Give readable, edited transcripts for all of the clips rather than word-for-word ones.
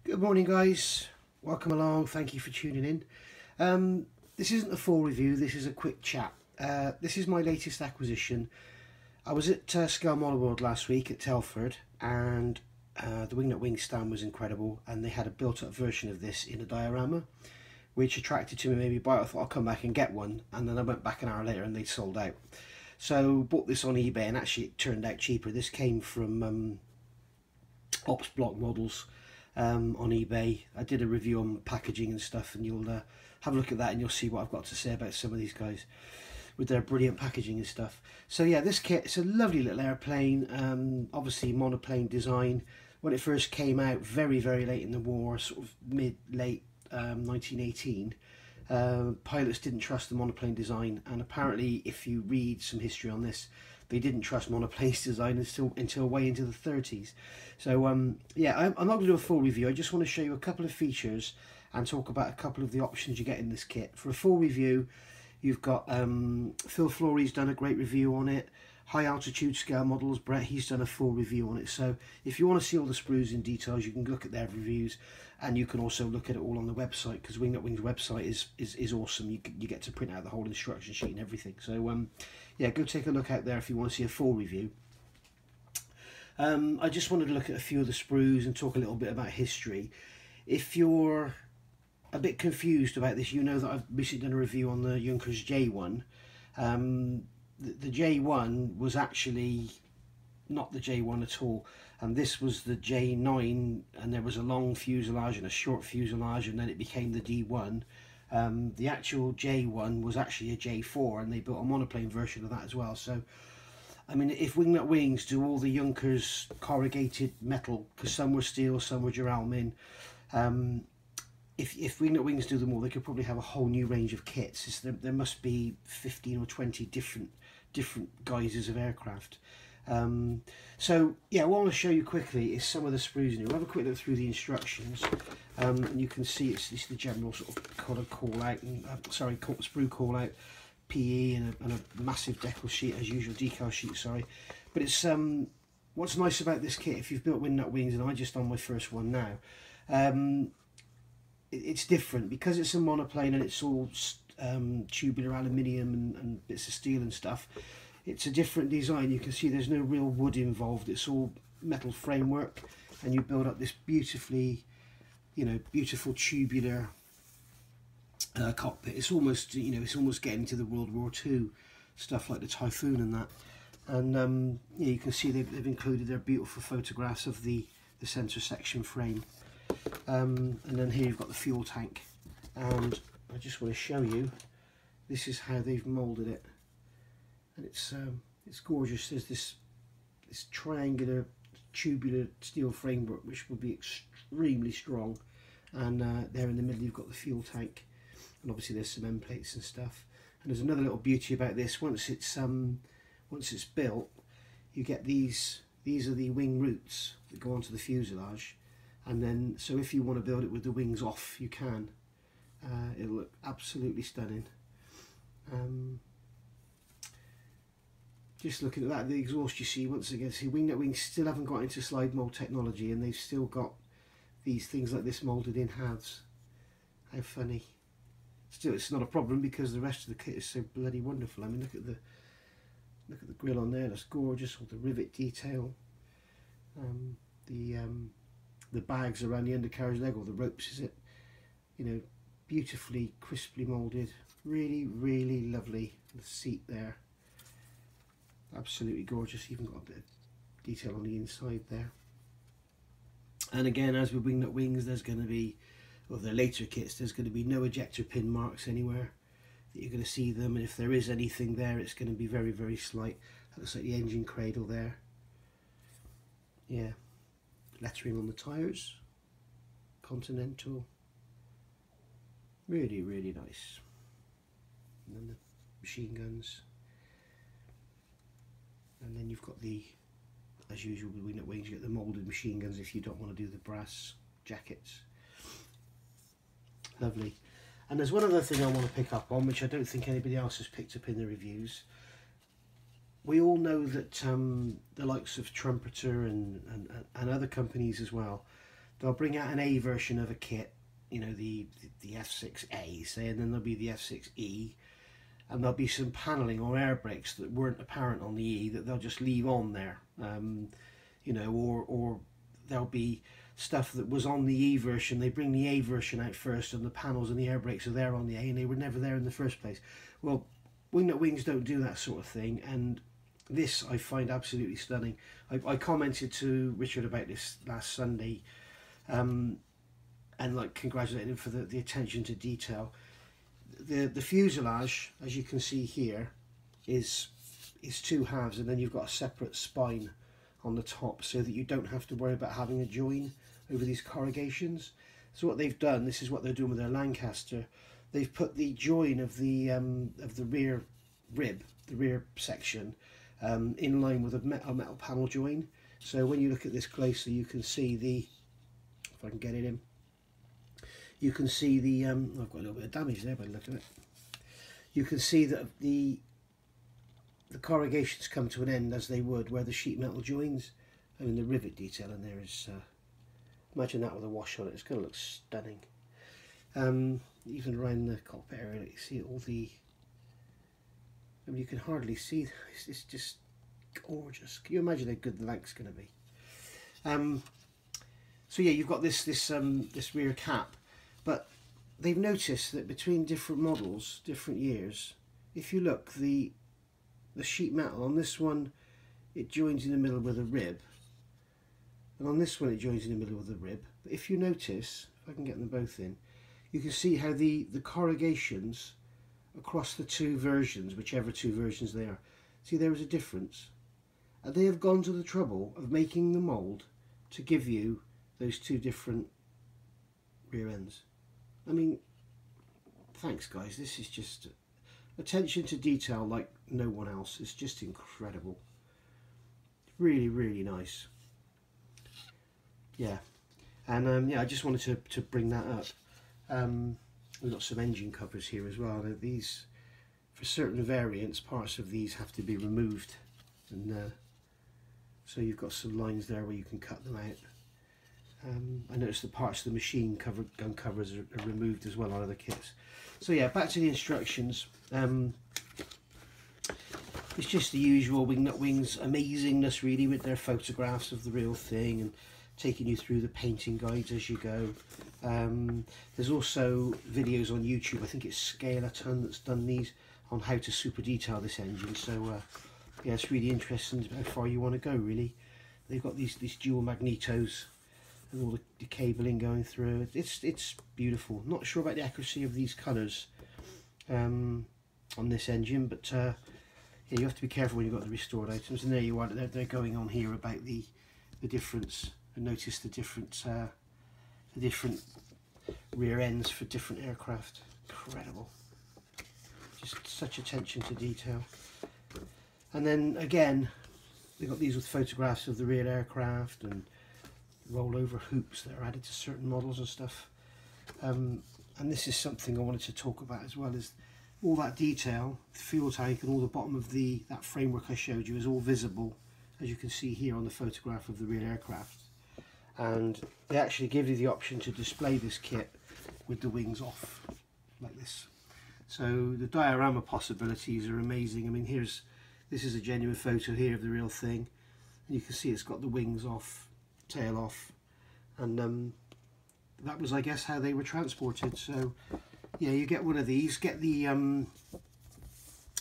Good morning, guys. Welcome along. Thank you for tuning in. This isn't a full review, this is a quick chat. This is my latest acquisition. I was at Scale Model World last week at Telford, and the Wingnut Wings stand was incredible, and they had a built-up version of this in a diorama, which attracted to me maybe buy. I thought I'll come back and get one, and then I went back an hour later and they'd sold out. So bought this on eBay, and actually it turned out cheaper. This came from Ops Block Models on eBay. I did a review on packaging and stuff, and you'll have a look at that and you'll see what I've got to say about some of these guys with their brilliant packaging and stuff. So yeah, this kit, it's a lovely little airplane, obviously monoplane design. When it first came out, very late in the war, sort of late 1918, pilots didn't trust the monoplane design, and apparently if you read some history on this, they didn't trust monoplanes design until way into the 30s. So yeah, I'm not going to do a full review. I just want to show you a couple of features and talk about a couple of the options you get in this kit. For a full review, you've got Phil Flory's done a great review on it. High Altitude Scale Models, Brett, he's done a full review on it. So if you want to see all the sprues in details, you can look at their reviews, and you can also look at it all on the website, because Wingnut Wings website is awesome. You get to print out the whole instruction sheet and everything. So yeah, go take a look out there if you want to see a full review. I just wanted to look at a few of the sprues and talk a little bit about history. If you're a bit confused about this, you know that I've recently done a review on the Junkers J1. The J1 was actually not the J1 at all, and this was the J9, and there was a long fuselage and a short fuselage, and then it became the D1. The actual J1 was actually a J4, and they built a monoplane version of that as well. So I mean, if Wingnut Wings do all the Junkers corrugated metal, because some were steel, some were duralumin, if Wingnut Wings do them all, they could probably have a whole new range of kits. There must be 15 or 20 different guises of aircraft. So yeah, what I want to show you quickly is some of the sprues in here. We'll have a quick look through the instructions, and you can see it's the general sort of colour call out, and sprue call out, PE, and a massive decal sheet as usual, decal sheet, sorry. But it's what's nice about this kit, if you've built Wingnut Wings, and I just on my first one now, it's different because it's a monoplane and it's all tubular aluminium and bits of steel and stuff. It's a different design. You can see there's no real wood involved. It's all metal framework, and you build up this beautifully, beautiful tubular cockpit. It's almost, it's almost getting to the World War II stuff like the Typhoon and that. And yeah, you can see they've included their beautiful photographs of the centre section frame. And then here you've got the fuel tank, and I just want to show you, this is how they've moulded it, and it's gorgeous. There's this triangular tubular steel framework which will be extremely strong, and there in the middle you've got the fuel tank, and obviously there's some end plates and stuff. And there's another little beauty about this. Once it's built, you get these are the wing roots that go onto the fuselage. And then, so if you want to build it with the wings off, you can. It'll look absolutely stunning. Just looking at that, the exhaust, you see, once again, see Wingnut Wings still haven't got into slide mould technology, and they've still got these things like this moulded in halves. How funny. Still, it's not a problem because the rest of the kit is so bloody wonderful. I mean, look at the grill on there, that's gorgeous, all the rivet detail. The bags around the undercarriage leg, or the ropes, is it? Beautifully, crisply moulded. Really lovely. The seat there, absolutely gorgeous. Even got a bit of detail on the inside there. And again, as with Wingnut Wings, there's going to be, well, the later kits, there's going to be no ejector pin marks anywhere that you're going to see them, and if there is anything there, it's going to be very slight. That looks like the engine cradle there. Yeah. Lettering on the tyres, Continental, really nice. And then the machine guns, and then you've got the, as usual with Wingnut Wings, you get the moulded machine guns if you don't want to do the brass jackets. Lovely. And there's one other thing I want to pick up on, which I don't think anybody else has picked up in the reviews. We all know that the likes of Trumpeter and other companies as well, they'll bring out an A version of a kit, you know, the F6A, say, and then there'll be the F6E, and there'll be some panelling or air brakes that weren't apparent on the E that they'll just leave on there, you know, or there'll be stuff that was on the E version, they bring the A version out first, and the panels and the air brakes are there on the A, and they were never there in the first place. Well, Wingnut Wings don't do that sort of thing, and this I find absolutely stunning. I commented to Richard about this last Sunday, and like congratulating him for the attention to detail. The fuselage, as you can see here, is two halves, and then you've got a separate spine on the top, so that you don't have to worry about having a join over these corrugations. So what they've done, this is what they're doing with their Lancaster, they've put the join of the rear rib, the rear section, in line with a metal panel join. So when you look at this closer, you can see the, if I can get it in, you can see the, I've got a little bit of damage there by looking at it. You can see that the corrugations come to an end as they would where the sheet metal joins. I mean, the rivet detail in there is, imagine that with a wash on it, it's going to look stunning. Even around the cockpit area, you see all the, I mean, you can hardly see, it's just gorgeous. Can you imagine how good the length's going to be? So yeah, you've got this rear cap, but they've noticed that between different models, different years, if you look, the sheet metal on this one, it joins in the middle with a rib, and on this one it joins in the middle with a rib. But if you notice, if I can get them both in, you can see how the corrugations across the two versions, whichever two versions they are, see there is a difference, and they have gone to the trouble of making the mould to give you those two different rear ends. I mean, thanks guys, this is just attention to detail like no one else. It's just incredible. Really, really nice. Yeah, and yeah, I just wanted to bring that up. We've got some engine covers here as well. Now these, for certain variants, parts of these have to be removed, and so you've got some lines there where you can cut them out. I noticed the parts of the machine gun covers are removed as well on other kits. So yeah, back to the instructions. It's just the usual Wingnut Wings amazingness really, with their photographs of the real thing and taking you through the painting guides as you go. There's also videos on YouTube, I think it's Scale-a-Ton that's done these, on how to super detail this engine. So yeah, it's really interesting how far you want to go really. They've got these dual magnetos and all the cabling going through. It's beautiful. Not sure about the accuracy of these colours on this engine, but yeah, you have to be careful when you've got the restored items. And there you are, they're going on here about the difference, and notice the different rear ends for different aircraft. Incredible, just such attention to detail. And then again, they've got these with photographs of the real aircraft and rollover hoops that are added to certain models and stuff. And this is something I wanted to talk about as well, is all that detail, the fuel tank and all the bottom of that framework I showed you is all visible, as you can see here on the photograph of the real aircraft. And they actually give you the option to display this kit with the wings off, like this. So the diorama possibilities are amazing. I mean, this is a genuine photo here of the real thing, and you can see it's got the wings off, tail off, and that was, I guess, how they were transported. So yeah, you get one of these, get the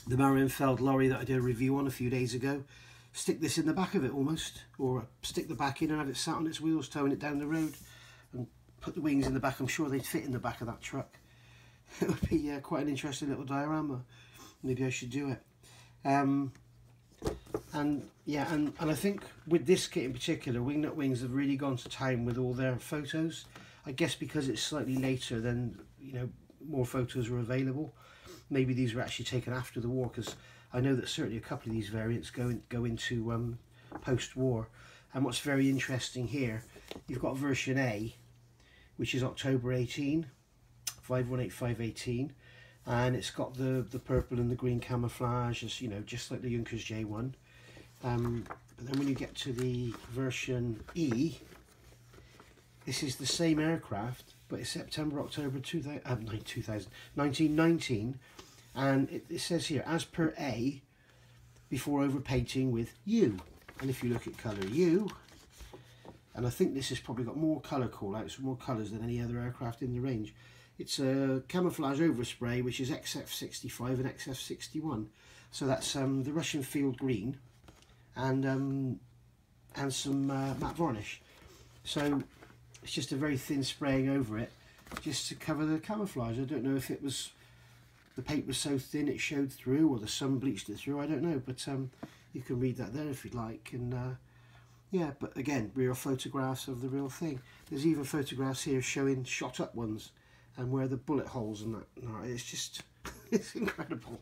Marienfeld lorry that I did a review on a few days ago, stick this in the back of it almost, or stick the back in and have it sat on its wheels towing it down the road, and put the wings in the back. I'm sure they'd fit in the back of that truck. It would be quite an interesting little diorama. Maybe I should do it. And yeah, and I think with this kit in particular, Wingnut Wings have really gone to town with all their photos. I guess because it's slightly later than, you know, more photos were available. Maybe these were actually taken after the war, because I know that certainly a couple of these variants go into post-war. And what's very interesting here, you've got version A, which is October 18, 518518, and it's got the purple and the green camouflage, as you know, just like the Junkers J1. But then when you get to the version E, this is the same aircraft, but it's September, October 1919, and it says here, as per A, before overpainting with U. And if you look at colour U, and I think this has probably got more colour call-outs, more colours than any other aircraft in the range. It's a camouflage overspray, which is XF65 and XF61. So that's the Russian field green and some matte varnish. So it's just a very thin spraying over it, just to cover the camouflage. I don't know if it was the paint was so thin it showed through, or the sun bleached it through. I don't know, but you can read that there if you'd like. And yeah, but again, real photographs of the real thing. There's even photographs here showing shot up ones and where the bullet holes and that. No, it's just it's incredible.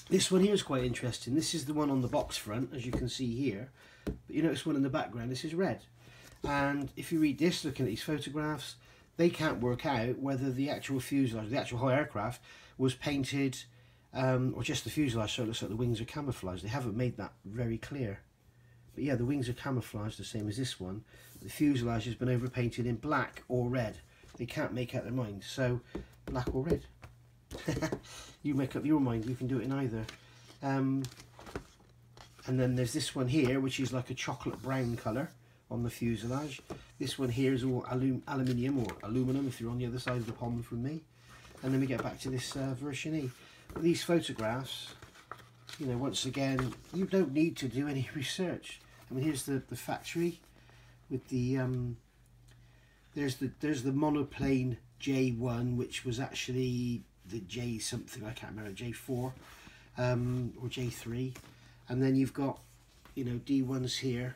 This one here is quite interesting. This is the one on the box front, as you can see here. But you notice one in the background, this is red. And if you read this, looking at these photographs, they can't work out whether the actual fuselage, the actual whole aircraft, was painted, or just the fuselage, so it looks like the wings are camouflaged. They haven't made that very clear. But yeah, the wings are camouflaged the same as this one. The fuselage has been overpainted in black or red. They can't make out their mind, so black or red. You make up your mind, you can do it in either. And then there's this one here, which is like a chocolate brown colour on the fuselage. This one here is all aluminium, or aluminum if you're on the other side of the pond from me. And then we get back to this version E. But these photographs, you know, once again, you don't need to do any research. I mean, here's the factory with the there's the monoplane J1, which was actually the J something, I can't remember, J4 or J3, and then you've got, you know, D1s here,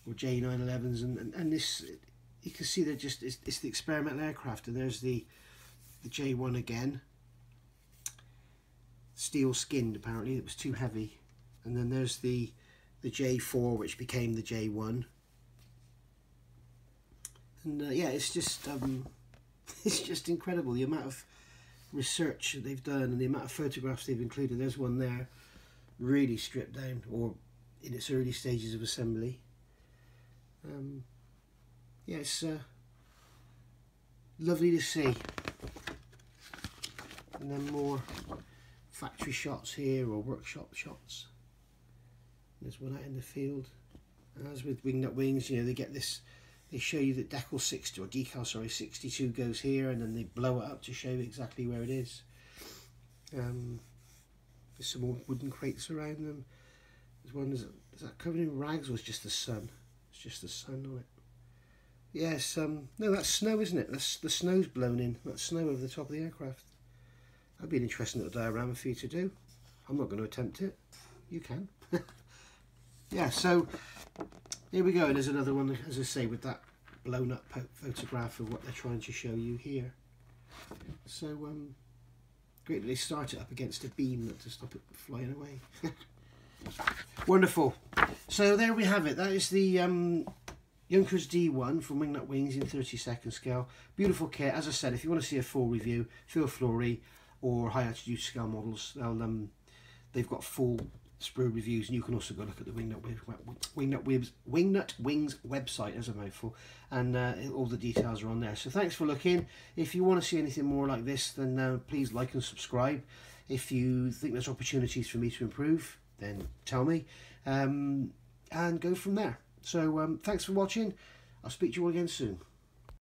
or J911s, and this, you can see they're just, it's the experimental aircraft. And there's the J1 again, steel skinned, apparently it was too heavy. And then there's the J4, which became the J1. And yeah, it's just incredible, the amount of research that they've done and the amount of photographs they've included. There's one there, really stripped down, or in its early stages of assembly. Yeah, it's lovely to see. And then more factory shots here, or workshop shots. There's one out in the field. As with Wingnut Wings, you know, they get this, they show you that decal 60, or decal, sorry, 62 goes here, and then they blow it up to show exactly where it is. There's some more wooden crates around them. There's one, is that covered in rags, or is just the sun? It's just the sun on it. Yes, no, that's snow, isn't it? That's, the snow's blown in. That's snow over the top of the aircraft. That'd be an interesting little diorama for you to do. I'm not going to attempt it. You can. Yeah, so here we go. And there's another one, as I say, with that blown up photograph of what they're trying to show you here. So great that they start it up against a beam to stop it flying away. Wonderful. So there we have it. That is the Junkers D.1 from Wingnut Wings in 30-second scale. Beautiful kit. As I said, if you want to see a full review, Phil Flory or high altitude scale models, they've got full sprue reviews, and you can also go look at the Wingnut Wings website, as a mouthful, and all the details are on there. So thanks for looking. If you want to see anything more like this, then please like and subscribe. If you think there's opportunities for me to improve, then tell me, and go from there. So thanks for watching. I'll speak to you all again soon.